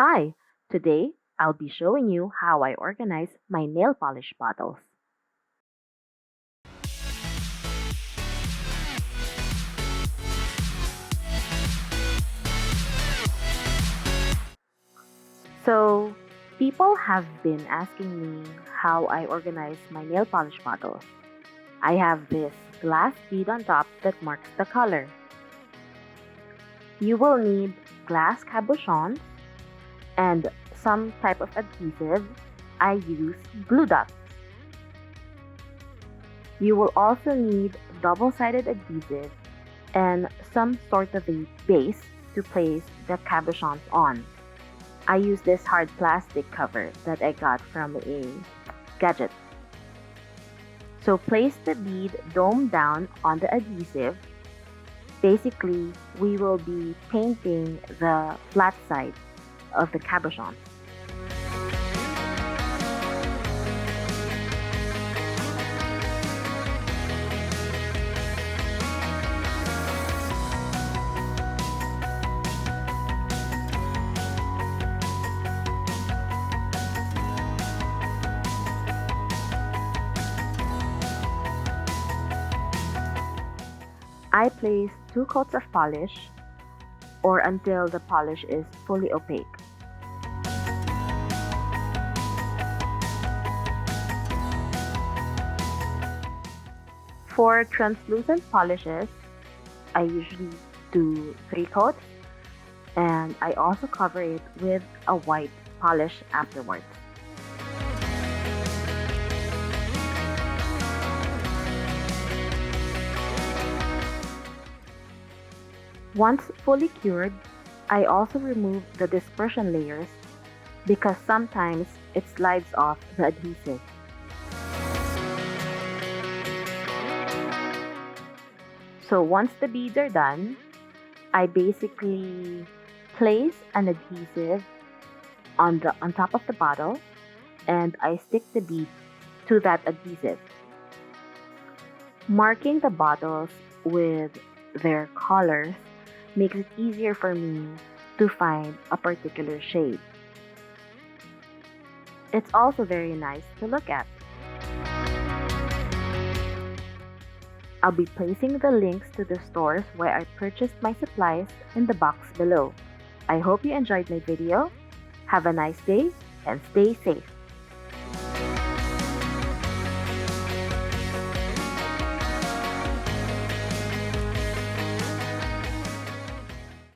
Hi, today I'll be showing you how I organize my nail polish bottles. So, people have been asking me how I organize my nail polish bottles. I have this glass bead on top that marks the color. You will need glass cabochons and some type of adhesive. I use glue dots. You will also need double-sided adhesive and some sort of a base to place the cabochons on. I use this hard plastic cover that I got from a gadget. So place the bead dome down on the adhesive. Basically, we will be painting the flat side of the cabochons. I place 2 coats of polish or until the polish is fully opaque. For translucent polishes, I usually do 3 coats and I also cover it with a white polish afterwards. Once fully cured, I also remove the dispersion layers because sometimes it slides off the adhesive. So once the beads are done, I basically place an adhesive on top of the bottle and I stick the bead to that adhesive. Marking the bottles with their colors makes it easier for me to find a particular shade. It's also very nice to look at. I'll be placing the links to the stores where I purchased my supplies in the box below. I hope you enjoyed my video. Have a nice day and stay safe.